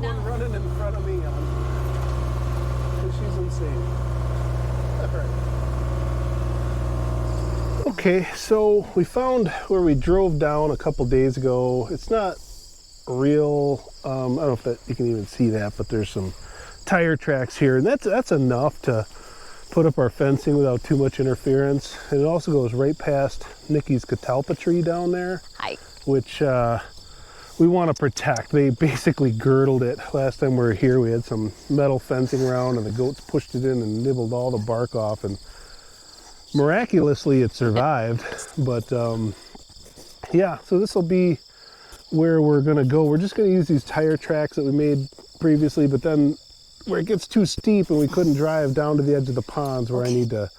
one running in front of me on. Because she's insane. All right. Okay, so we found where we drove down a couple days ago. It's not real, I don't know if that you can even see that, but there's some tire tracks here, and that's enough to put up our fencing without too much interference. And it also goes right past Nikki's catalpa tree down there. Hi. Which we want to protect. They basically girdled it. Last time we were here, we had some metal fencing around, and the goats pushed it in and nibbled all the bark off, and miraculously it survived. But yeah, so this will be where we're gonna go. We're just gonna use these tire tracks that we made previously, but then where it gets too steep and we couldn't drive down to the edge of the ponds, where I need to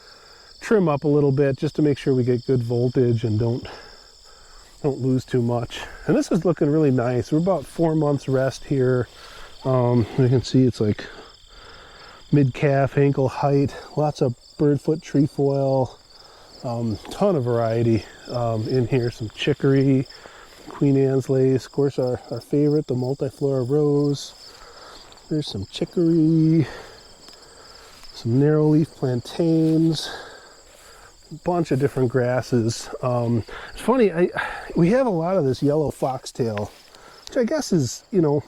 trim up a little bit just to make sure we get good voltage and don't lose too much. And this is looking really nice. We're about 4 months rest here. You can see it's like mid-calf, ankle height, lots of birdfoot trefoil, ton of variety in here. Some chicory, Queen Anne's lace, of course our favorite, the multiflora rose. There's some chicory, some narrow leaf plantains, a bunch of different grasses. It's funny, we have a lot of this yellow foxtail, which I guess is, you know,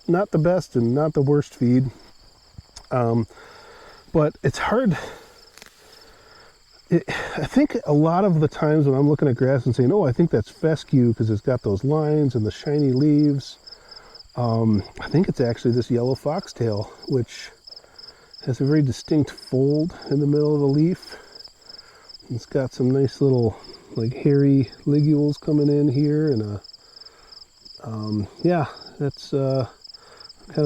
not the best and not the worst feed. But it's hard. I think a lot of the times when I'm looking at grass and saying, oh, I think that's fescue because it's got those lines and the shiny leaves, I think it's actually this yellow foxtail, which has a very distinct fold in the middle of the leaf. It's got some nice little like hairy ligules coming in here, and yeah, that's kind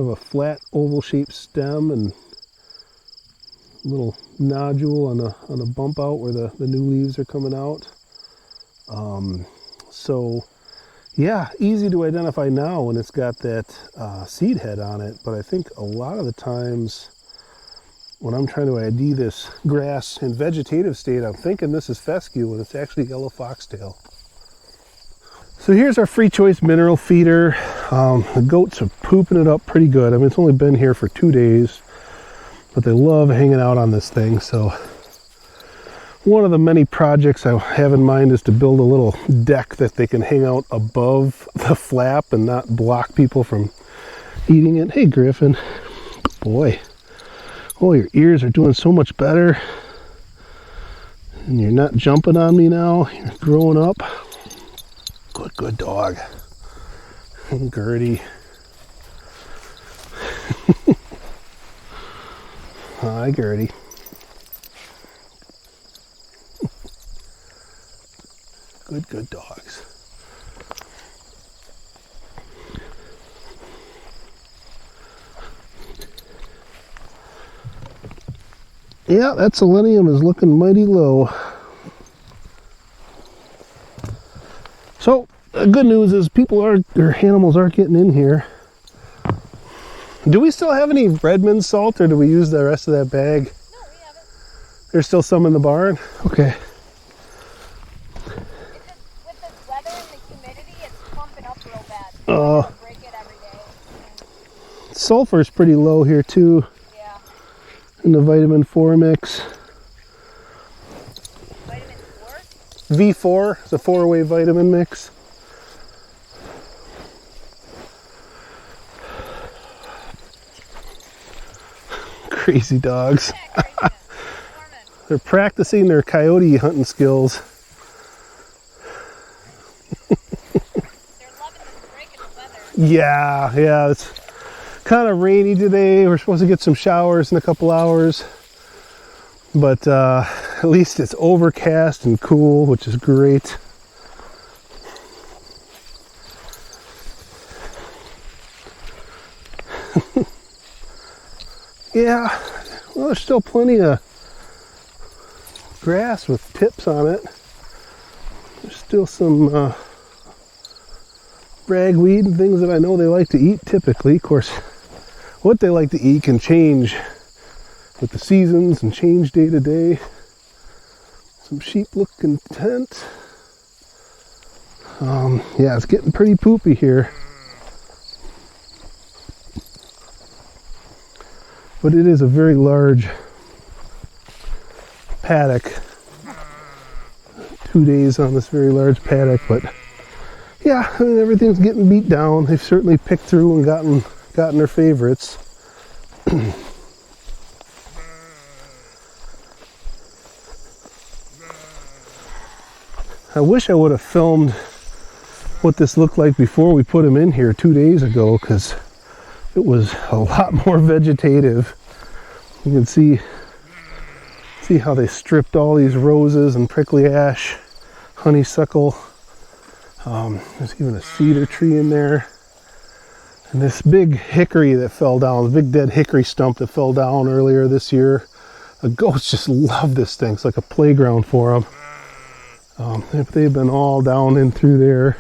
of a flat oval shaped stem and little nodule on a bump out where the new leaves are coming out. So yeah, easy to identify now when it's got that seed head on it, but I think a lot of the times when I'm trying to ID this grass in vegetative state, I'm thinking this is fescue when it's actually yellow foxtail. So here's our free choice mineral feeder. The goats are pooping it up pretty good. I mean, it's only been here for 2 days, but they love hanging out on this thing. So one of the many projects I have in mind is to build a little deck that they can hang out above the flap and not block people from eating it. Hey, Griffin. Good boy. Oh, your ears are doing so much better. And you're not jumping on me now. You're growing up. Good dog. And Gertie. Hi, Gertie. Good dogs. Yeah, that selenium is looking mighty low. So, the good news is animals are getting in here. Do we still have any Redmond salt, or do we use the rest of that bag? No, we haven't. There's still some in the barn? Okay. With the weather and the humidity, it's pumping up real bad. Break it every day. Sulfur's pretty low here too. Yeah. In the vitamin 4 mix. Vitamin 4? V4, the 4-way vitamin mix. Crazy dogs. Yeah, crazy. They're practicing their coyote hunting skills. They're loving this break in the weather. Yeah, it's kind of rainy today. We're supposed to get some showers in a couple hours. But at least it's overcast and cool, which is great. Yeah, well, there's still plenty of grass with tips on it. There's still some ragweed and things that I know they like to eat typically. Of course, what they like to eat can change with the seasons and change day to day. Some sheep look content. Yeah, it's getting pretty poopy here. but it is a very large paddock. 2 days on this very large paddock, but yeah, I mean, everything's getting beat down. They've certainly picked through and gotten their favorites. I wish I would have filmed what this looked like before we put them in here 2 days ago, because it was a lot more vegetative. You can see how they stripped all these roses and prickly ash, honeysuckle. There's even a cedar tree in there. And this big hickory that fell down, the big dead hickory stump that fell down earlier this year. The goats just love this thing. It's like a playground for them. They've been all down in through there.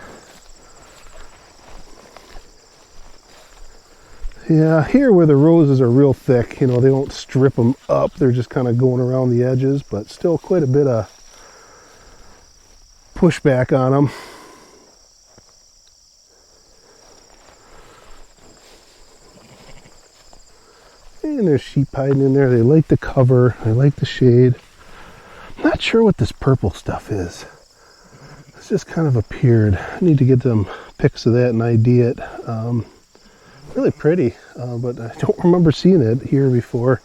Yeah, here where the roses are real thick, you know, they don't strip them up. They're just kind of going around the edges, but still quite a bit of pushback on them. And there's sheep hiding in there. They like the cover. They like the shade. I'm not sure what this purple stuff is. It's just kind of appeared. I need to get some pics of that and ID it. Really pretty, but I don't remember seeing it here before.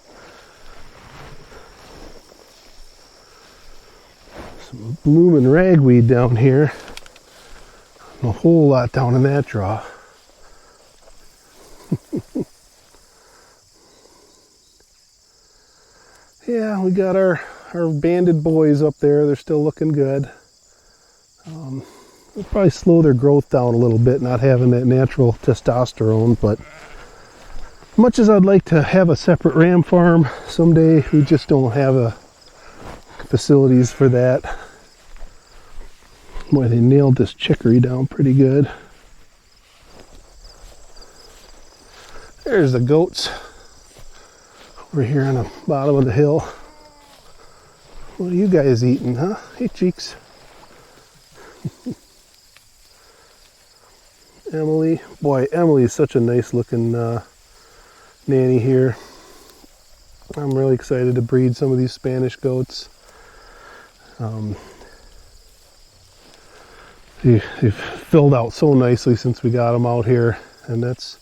Some blooming ragweed down here. A whole lot down in that draw. Yeah, we got our banded boys up there. They're still looking good. We'll probably slow their growth down a little bit, not having that natural testosterone, but much as I'd like to have a separate ram farm someday, we just don't have the facilities for that. Boy, they nailed this chicory down pretty good. There's the goats over here on the bottom of the hill. What are you guys eating, huh? Hey, cheeks. Emily. Boy, Emily is such a nice looking nanny here. I'm really excited to breed some of these Spanish goats. They've filled out so nicely since we got them out here, and that's,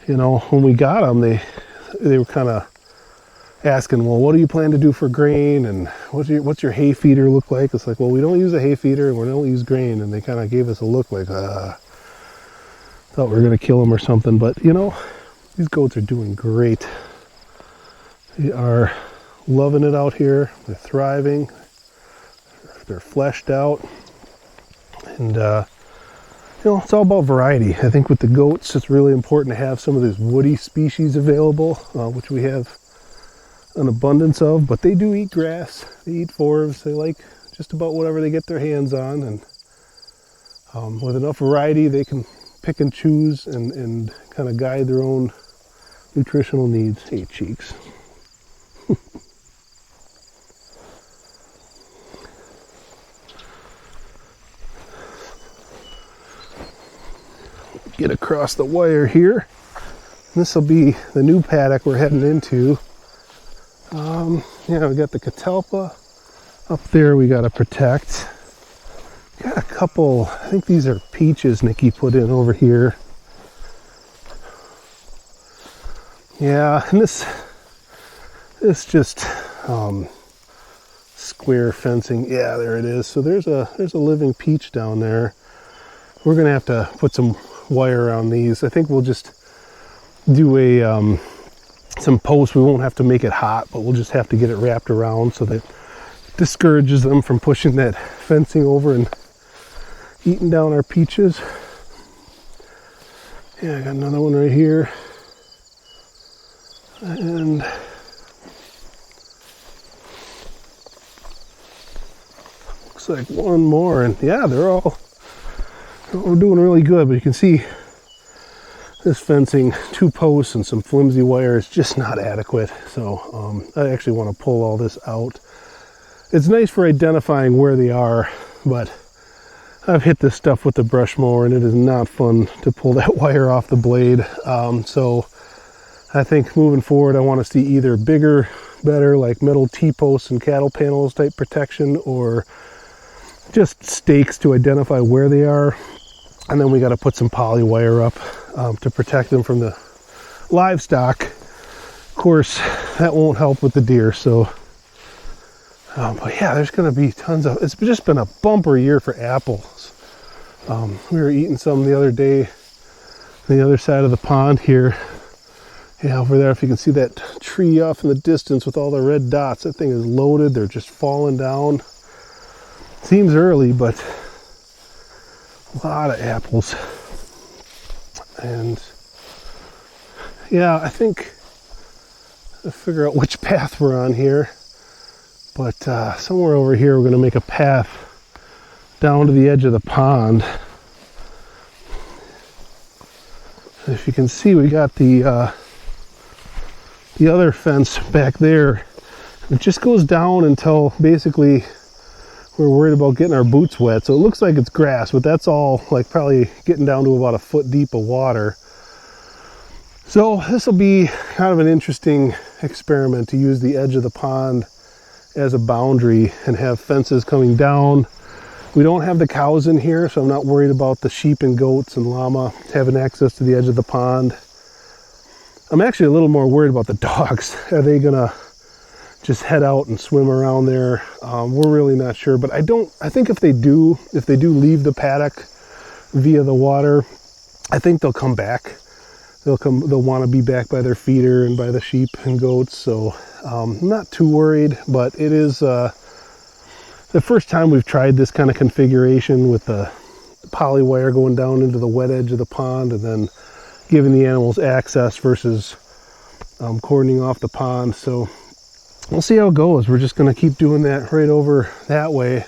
you know, when we got them, they were kind of asking, well, what do you plan to do for grain, and what's your hay feeder look like? It's like, well, we don't use a hay feeder and we don't use grain, and they kind of gave us a look like, thought we were going to kill them or something. But you know, these goats are doing great. They are loving it out here. They're thriving. They're fleshed out, and you know, it's all about variety. I think with the goats, it's really important to have some of these woody species available, which we have an abundance of, but they do eat grass, they eat forbs, they like just about whatever they get their hands on, and with enough variety they can pick and choose and kind of guide their own nutritional needs. Hey, cheeks. Get across the wire here. This will be the new paddock we're heading into. Yeah, we got the catalpa up there we got to protect. Got a couple, I think these are peaches Nikki put in over here. Yeah, and this just square fencing. Yeah, there it is. So there's a living peach down there. We're gonna have to put some wire around these. I think we'll just do some posts. We won't have to make it hot, but we'll just have to get it wrapped around so that it discourages them from pushing that fencing over and eating down our peaches. Yeah, I got another one right here. And looks like one more, and yeah, we're doing really good, but you can see this fencing, 2 posts and some flimsy wire is just not adequate. So I actually want to pull all this out. It's nice for identifying where they are, but I've hit this stuff with the brush mower and it is not fun to pull that wire off the blade. So I think moving forward, I want to see either bigger, better, like metal T-posts and cattle panels type protection, or just stakes to identify where they are. And then we got to put some poly wire up to protect them from the livestock. Of course, that won't help with the deer. So, but yeah, there's going to be tons of, it's just been a bumper year for apples. We were eating some the other day on the other side of the pond here. Yeah, over there, if you can see that tree off in the distance with all the red dots, that thing is loaded. They're just falling down. Seems early, but a lot of apples. And yeah, I think I'll figure out which path we're on here. But somewhere over here, we're going to make a path down to the edge of the pond. If you can see, we got the other fence back there. It just goes down until basically we're worried about getting our boots wet. So it looks like it's grass, but that's all like probably getting down to about a foot deep of water. So this will be kind of an interesting experiment to use the edge of the pond as a boundary and have fences coming down. We don't have the cows in here, so I'm not worried about the sheep and goats and llama having access to the edge of the pond. I'm actually a little more worried about the dogs. Are they gonna just head out and swim around there? We're really not sure, but I think if they do leave the paddock via the water, I think they'll come back. They'll want to be back by their feeder and by the sheep and goats. So I'm not too worried, but it is the first time we've tried this kind of configuration with the poly wire going down into the wet edge of the pond and then giving the animals access versus cordoning off the pond. So we'll see how it goes. We're just going to keep doing that right over that way.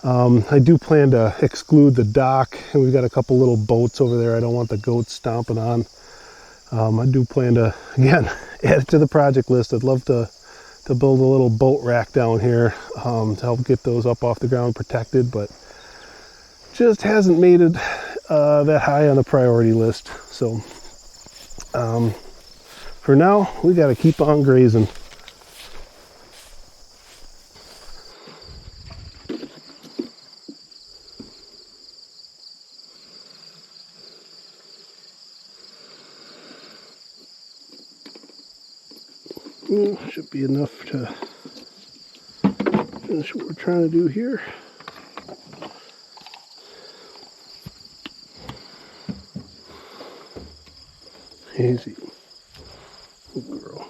I do plan to exclude the dock, and we've got a couple little boats over there I don't want the goats stomping on. I do plan to, again, add it to the project list. I'd love to build a little boat rack down here to help get those up off the ground protected, but just hasn't made it that high on the priority list. So for now, we got to keep on grazing. Should be enough to finish what we're trying to do here. Easy. Good girl.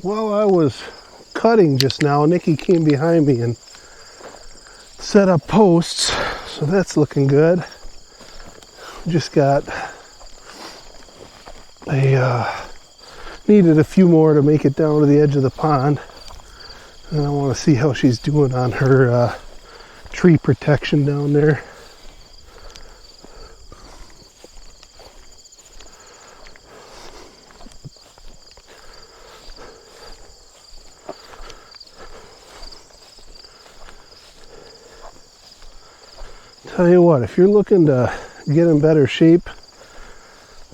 While I was cutting just now, Nikki came behind me and set up posts, so that's looking good. Just got needed a few more to make it down to the edge of the pond, and I want to see how she's doing on her tree protection down there. Tell you what, if you're looking to get in better shape,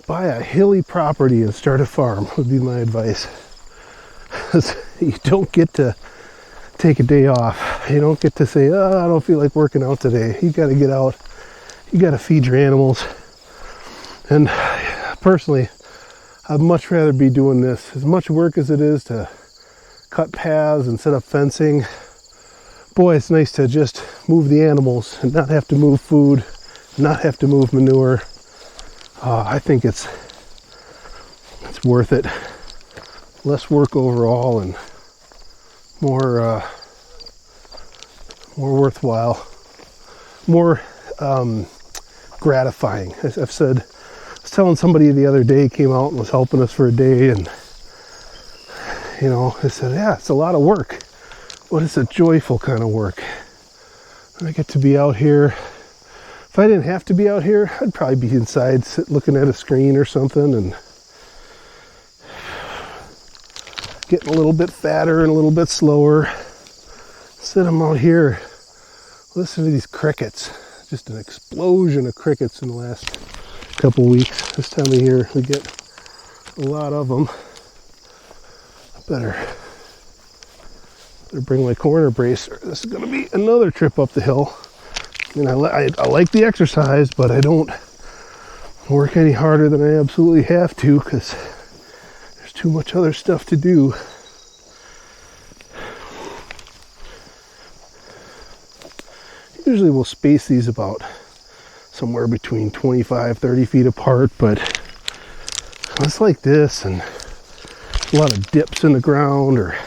buy a hilly property and start a farm would be my advice. You don't get to take a day off. You don't get to say, oh, I don't feel like working out today. You got to get out. You got to feed your animals. And personally, I'd much rather be doing this. As much work as it is to cut paths and set up fencing, boy, it's nice to just move the animals and not have to move food, not have to move manure. I think it's worth it. Less work overall and more worthwhile, more gratifying. As I've said, I was telling somebody the other day, came out and was helping us for a day, and you know, I said, yeah, it's a lot of work, but it's a joyful kind of work. I get to be out here. If I didn't have to be out here, I'd probably be inside looking at a screen or something and getting a little bit fatter and a little bit slower. Instead, I'm out here listening to these crickets. Just an explosion of crickets in the last couple weeks. This time of year, we get a lot of them. Better bring my corner bracer. This is going to be another trip up the hill. I mean, I like the exercise, but I don't work any harder than I absolutely have to because there's too much other stuff to do. Usually we'll space these about somewhere between 25-30 feet apart, but it's like this and a lot of dips in the ground or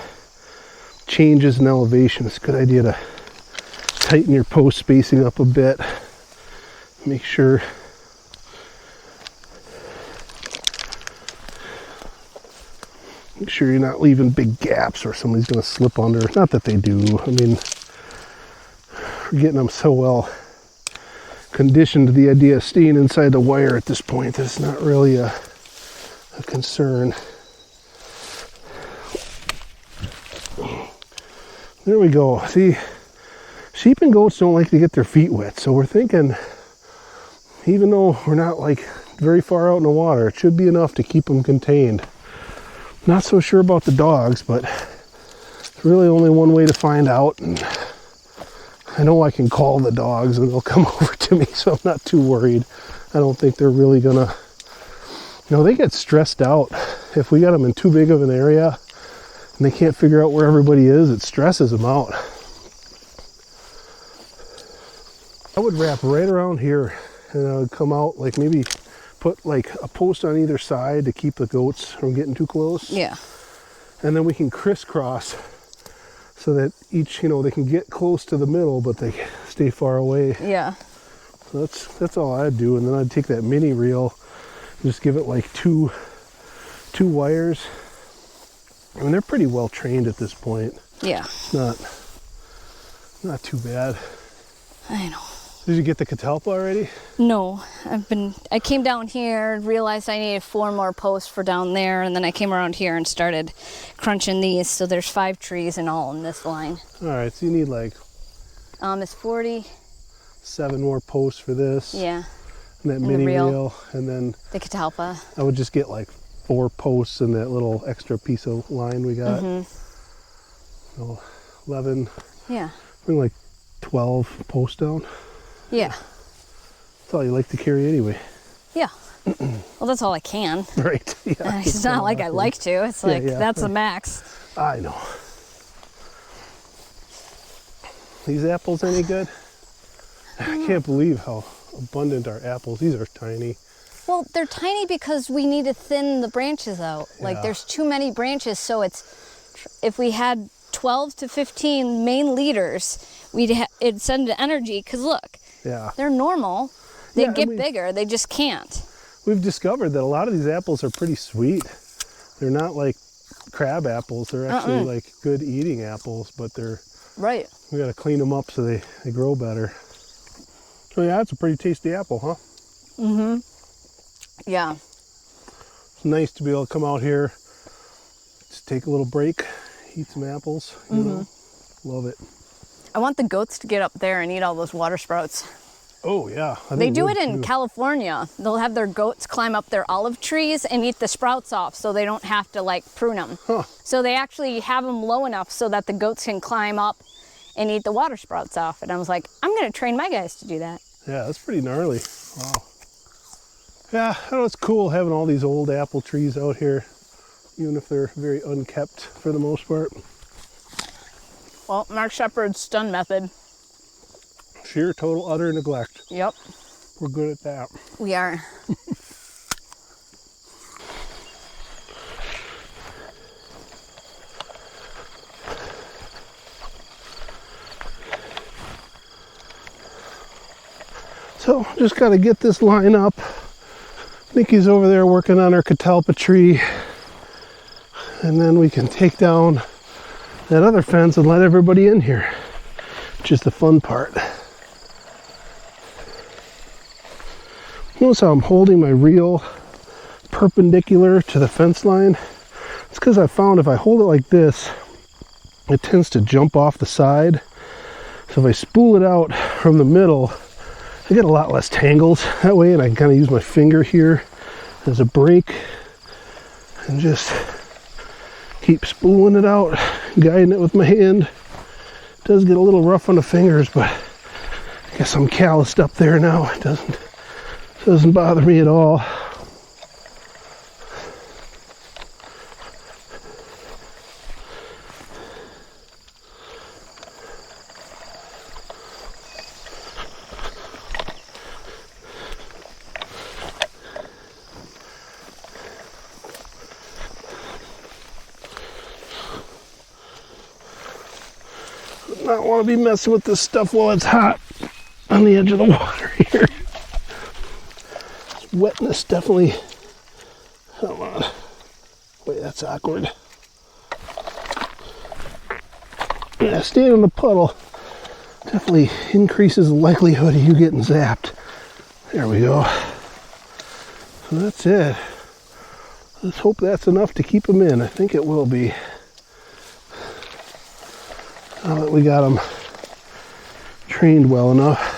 changes in elevation. It's a good idea to tighten your post spacing up a bit. Make sure you're not leaving big gaps or somebody's going to slip under. Not that they do. I mean, we're getting them so well conditioned to the idea of staying inside the wire at this point that it's not really a concern. There we go. See, sheep and goats don't like to get their feet wet, so we're thinking, even though we're not like very far out in the water, it should be enough to keep them contained. Not so sure about the dogs, but it's really only one way to find out. And I know I can call the dogs and they'll come over to me, so I'm not too worried. I don't think they're really gonna, they get stressed out. If we got them in too big of an area and they can't figure out where everybody is, it stresses them out. I would wrap right around here and I would come out, like maybe put like a post on either side to keep the goats from getting too close. Yeah. And then we can crisscross so that each, they can get close to the middle, but they stay far away. Yeah. So that's all I'd do. And then I'd take that mini reel and just give it like two wires. I mean, they're pretty well trained at this point. Yeah. Not too bad. I know. Did you get the catalpa already? No, I came down here, realized I needed 4 more posts for down there, and then I came around here and started crunching these. So there's 5 trees in all in this line. All right, so you need like it's 40. 7 more posts for this. Yeah. And that mini reel, and then the catalpa. I would just get like 4 posts in that little extra piece of line we got. So 11. Yeah. Bring like 12 posts down. Yeah. That's all you like to carry anyway. Yeah. Well, that's all I can. Right. Yeah. It's not like I like to. It's like, that's the max. I know. These apples any good? I can't believe how abundant our apples. These are tiny. Well, they're tiny because we need to thin the branches out. Like there's too many branches, so if we had 12 to 15 main leaders, it'd send the energy, because look, they're normal. They get bigger, they just can't. We've discovered that a lot of these apples are pretty sweet. They're not like crab apples. They're actually like good eating apples, but we got to clean them up so they grow better. So yeah, it's a pretty tasty apple, huh? Mm-hmm. Yeah. It's nice to be able to come out here, just take a little break, eat some apples, you know. Love it. I want the goats to get up there and eat all those water sprouts. Oh yeah. They do it in California. They'll have their goats climb up their olive trees and eat the sprouts off so they don't have to like prune them. Huh. So they actually have them low enough so that the goats can climb up and eat the water sprouts off. And I was like, I'm going to train my guys to do that. Yeah, that's pretty gnarly. Wow. Yeah, I know it's cool having all these old apple trees out here, even if they're very unkept for the most part. Well, Mark Shepard's stun method. Sheer, total, utter neglect. Yep. We're good at that. We are. So, just got to get this line up. Nikki's over there working on her catalpa tree. And then we can take down that other fence and let everybody in here, which is the fun part. Notice how I'm holding my reel perpendicular to the fence line? It's because I found if I hold it like this, it tends to jump off the side. So if I spool it out from the middle, I get a lot less tangles that way, and I can kind of use my finger here as a brake and just keep spooling it out, guiding it with my hand. It does get a little rough on the fingers, but I guess I'm calloused up there now. It Doesn't bother me at all. Not want to be messing with this stuff while it's hot on the edge of the water here. Wetness definitely, come on, wait, that's awkward. Yeah, staying in the puddle definitely increases the likelihood of you getting zapped. There we go. So that's it. Let's hope that's enough to keep them in. I think it will be. Now that we got them trained well enough.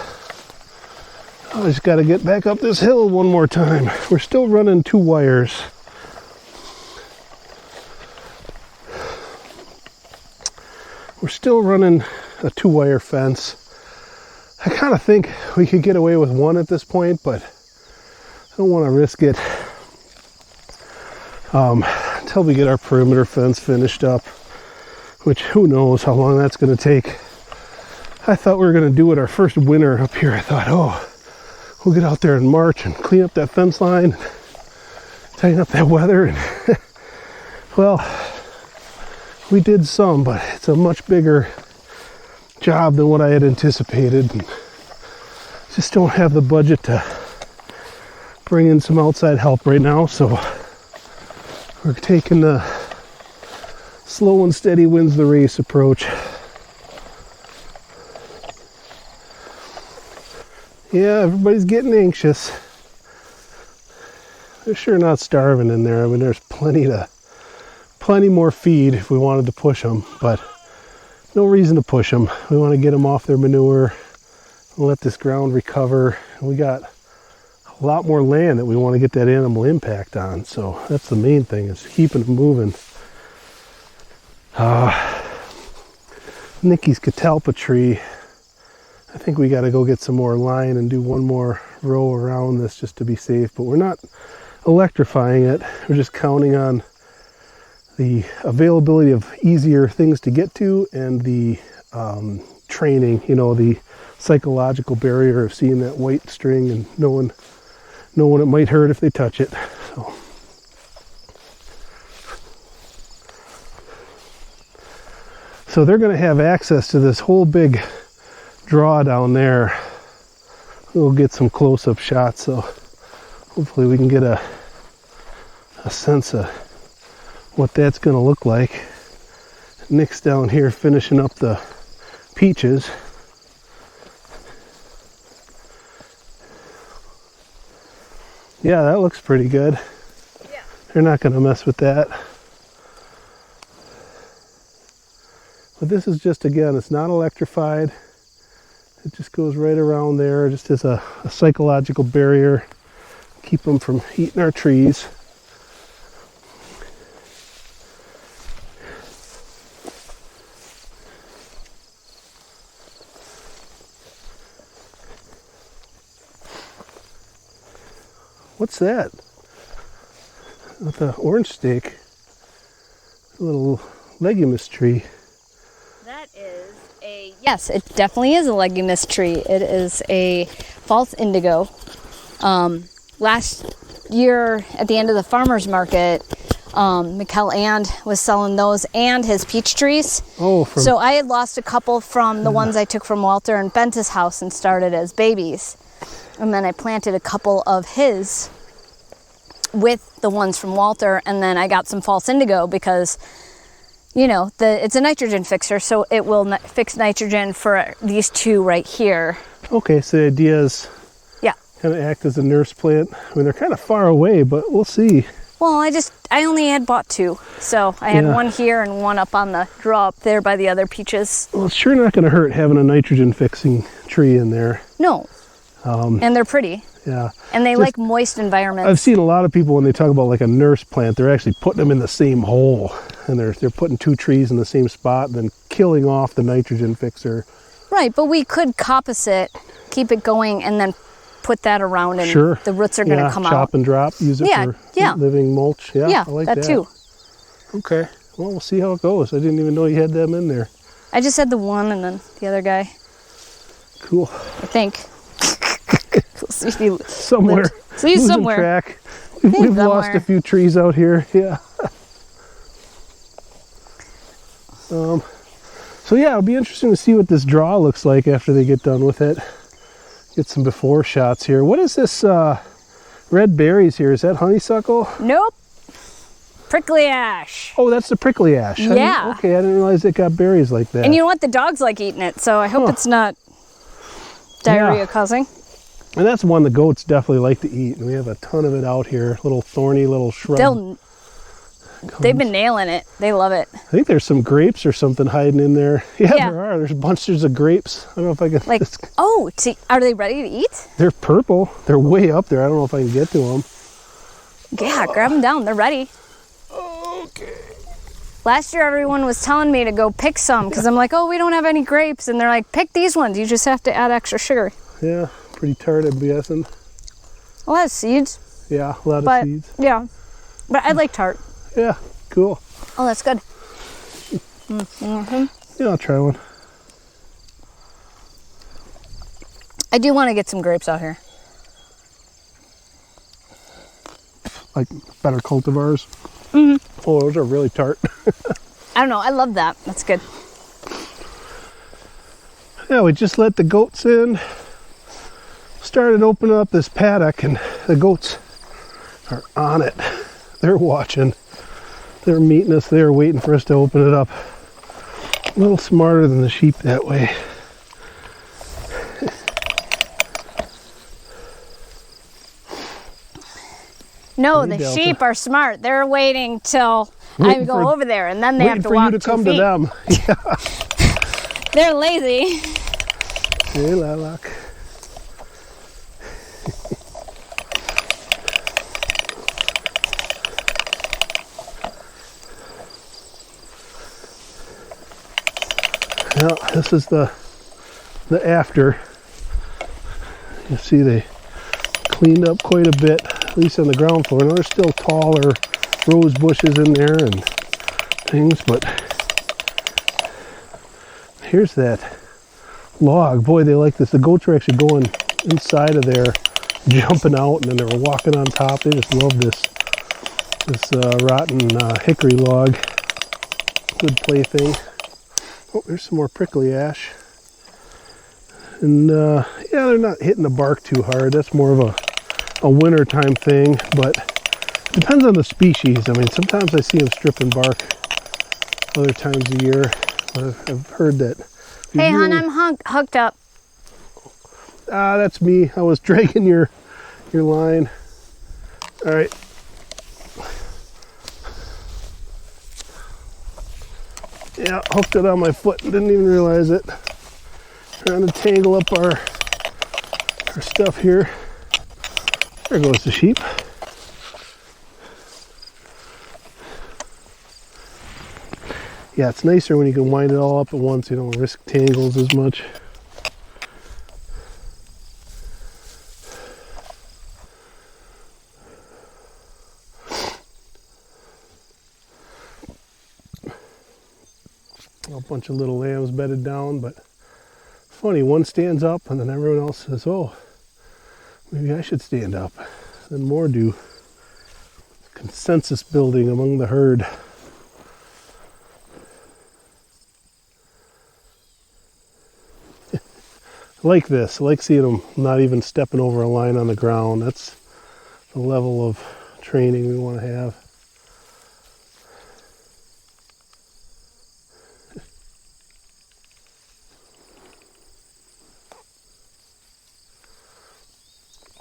I just got to get back up this hill one more time. We're still running 2 wires. We're still running a 2-wire fence. I kind of think we could get away with 1 at this point, but I don't want to risk it until we get our perimeter fence finished up, which who knows how long that's going to take. I thought we were going to do it our first winter up here. I thought, oh, we'll get out there in March and clean up that fence line, and tighten up that weather. And well, we did some, but it's a much bigger job than what I had anticipated. And just don't have the budget to bring in some outside help right now, so we're taking the slow and steady wins the race approach. Yeah, everybody's getting anxious. They're sure not starving in there. I mean, there's plenty more feed if we wanted to push them, but no reason to push them. We want to get them off their manure and let this ground recover. We got a lot more land that we want to get that animal impact on, so that's the main thing, is keeping them moving. Nikki's catalpa tree, I think we got to go get some more line and do 1 more row around this just to be safe, but we're not electrifying it. We're just counting on the availability of easier things to get to and the training, you know, the psychological barrier of seeing that white string and knowing it might hurt if they touch it. So they're going to have access to this whole big draw down there. We'll get some close-up shots, so hopefully we can get a sense of what that's going to look like. Nick's down here finishing up the peaches. Yeah, that looks pretty good. Yeah. They're not going to mess with that. But this is just, again, it's not electrified. It just goes right around there, just as a psychological barrier. Keep them from eating our trees. What's that? With the orange stake. A little leguminous tree. That is a, yes, it definitely is a leguminous tree. It is a false indigo. Last year at the end of the farmer's market, Mikkel And was selling those and his peach trees. Oh, so I had lost a couple from the ones I took from Walter and Ben's house and started as babies. And then I planted a couple of his with the ones from Walter, and then I got some false indigo because, you know, it's a nitrogen fixer, so it will fix nitrogen for these 2 right here. Okay, so the idea is kind of act as a nurse plant. I mean, they're kind of far away, but we'll see. Well, I only had bought 2, so I had 1 here and 1 up on the draw up there by the other peaches. Well, it's sure not going to hurt having a nitrogen fixing tree in there. No. And they're pretty. Yeah. And they like moist environments. I've seen a lot of people, when they talk about like a nurse plant, they're actually putting them in the same hole, and they're putting 2 trees in the same spot and then killing off the nitrogen fixer. Right, but we could coppice it, keep it going, and then put that around and Sure. the roots are going to come chop out. and drop, use it for living mulch. Yeah, Yeah, I like that too. Okay, well, we'll see how it goes. I didn't even know you had them in there. I just had the one and then the other guy, Cool. I think. Somewhere. So he's Losing somewhere. track. We've lost a few trees out here. Yeah. So yeah, it'll be interesting to see what this draw looks like after they get done with it. Get some before shots here. What is this red berries here? Is that honeysuckle? Nope. Prickly ash. Oh, that's the prickly ash. Yeah. Okay, I didn't realize it got berries like that. And you know what? The dogs like eating it, so I hope it's not diarrhea causing. And that's one the goats definitely like to eat. And we have a ton of it out here. Little thorny little shrub. They've been nailing it. They love it. I think there's some grapes or something hiding in there. Yeah, there are. There's bunches of grapes. I don't know if I can... Like, oh, are they ready to eat? They're purple. They're way up there. I don't know if I can get to them. Yeah, grab them down. They're ready. Okay. Last year, everyone was telling me to go pick some because I'm like, oh, we don't have any grapes. And they're like, pick these ones. You just have to add extra sugar. Yeah, pretty tart, I'm guessing. A lot of seeds. Yeah, a lot of seeds. Yeah, but I like tart. Yeah, cool. Oh, that's good. Yeah, I'll try one. I do want to get some grapes out here. Like better cultivars? Mm-hmm. Oh, those are really tart. I don't know. I love that. That's good. Yeah, we just let the goats in. Started opening up this paddock, and the goats are on it. They're watching. They're meeting us. They're waiting for us to open it up. A little smarter than the sheep that way. No, Hey, the Delta. sheep are smart. They're waiting till I go over there, and then they have to walk 2 feet. Waiting for you to come to them. Yeah. They're lazy. Hey, Lilac. Well, this is the after. You see they cleaned up quite a bit, at least on the ground floor. Now there's still taller rose bushes in there and things, but here's that log. Boy, they like this. The goats are actually going inside of there, jumping out, and then they were walking on top. They just love this rotten hickory log. Good plaything. Oh, there's some more prickly ash. And yeah, they're not hitting the bark too hard. That's more of a winter time thing, but it depends on the species. I mean, sometimes I see them stripping bark other times of year. But I've heard that. Hey, hon, I'm hooked up. Ah, that's me. I was dragging your line. All right. Yeah, hooked it on my foot and didn't even realize it. Trying to tangle up our stuff here. There goes the sheep. Yeah, it's nicer when you can wind it all up at once. You don't risk tangles as much. A bunch of little lambs bedded down, but funny, one stands up and then everyone else says, oh, maybe I should stand up. Then more do. Consensus building among the herd. I like this. I like seeing them not even stepping over a line on the ground. That's the level of training we want to have.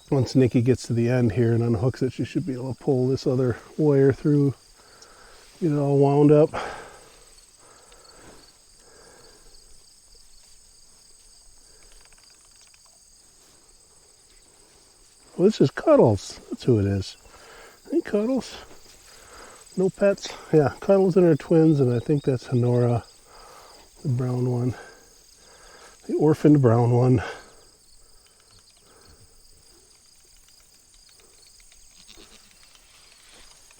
Once Nikki gets to the end here and unhooks it, she should be able to pull this other wire through, get it all wound up. Well, this is Cuddles. That's who it is. Hey, Cuddles. No pets. Yeah, Cuddles and her twins, and I think that's Honora, the brown one. The orphaned brown one.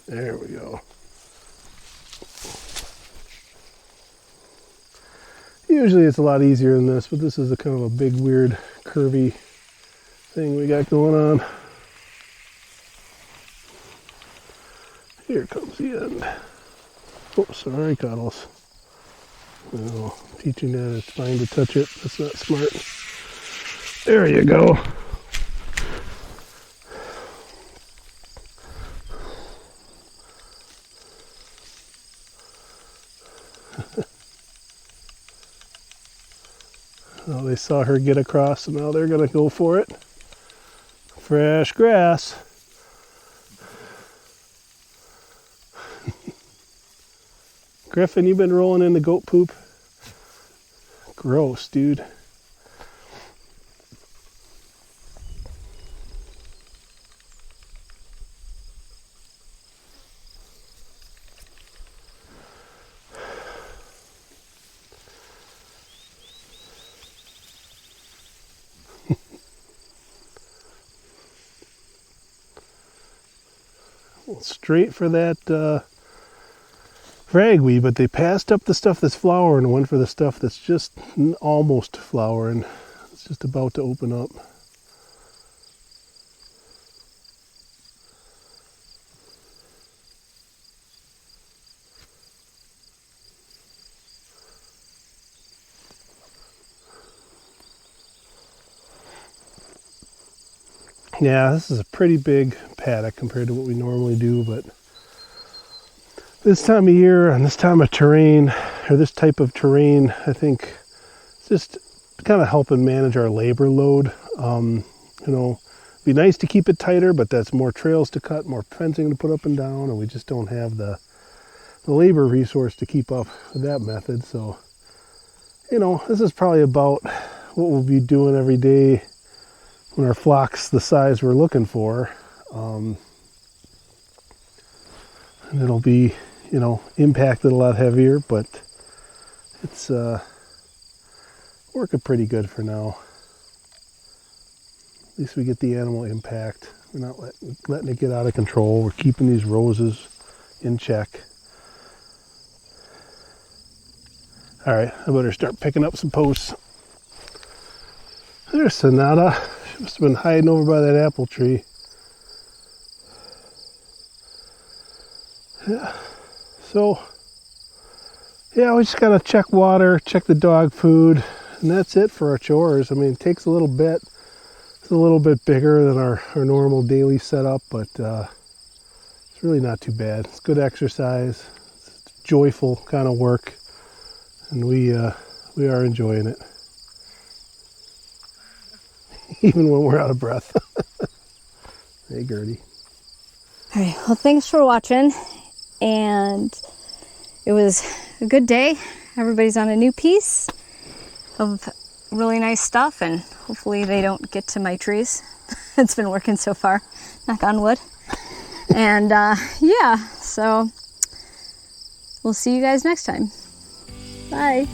There we go. Usually it's a lot easier than this, but this is a kind of a big, weird, curvy thing we got going on. Here comes the end. Oh, sorry, Cuddles. Oh, teaching that it's fine to touch it. That's not smart. There you go. Well, they saw her get across, so now they're going to go for it. Fresh grass. Griffin, you been rolling in the goat poop? Gross, dude. Straight for that ragweed, but they passed up the stuff that's flowering and went for the stuff that's just almost flowering. It's just about to open up. Yeah, this is a pretty big paddock compared to what we normally do, but this time of year and this time of terrain, or this type of terrain, I think it's just kind of helping manage our labor load. You know, it'd be nice to keep it tighter, but that's more trails to cut, more fencing to put up and down, and we just don't have the labor resource to keep up with that method. So, you know, this is probably about what we'll be doing every day when our flock's the size we're looking for. And it'll be, you know, impacted a lot heavier, but it's working pretty good for now. At least we get the animal impact. We're not letting it get out of control. We're keeping these roses in check. All right, I better start picking up some posts. There's Sonata. She must have been hiding over by that apple tree. Yeah. So, yeah, we just gotta check water, check the dog food, and that's it for our chores. I mean, it takes a little bit. It's a little bit bigger than our normal daily setup, but it's really not too bad. It's good exercise. It's joyful kind of work, and we are enjoying it. Even when we're out of breath. Hey, Gertie. All right, well, thanks for watching. And it was a good day. Everybody's on a new piece of really nice stuff, and hopefully they don't get to my trees. It's been working so far, knock on wood. And yeah, so we'll see you guys next time. Bye.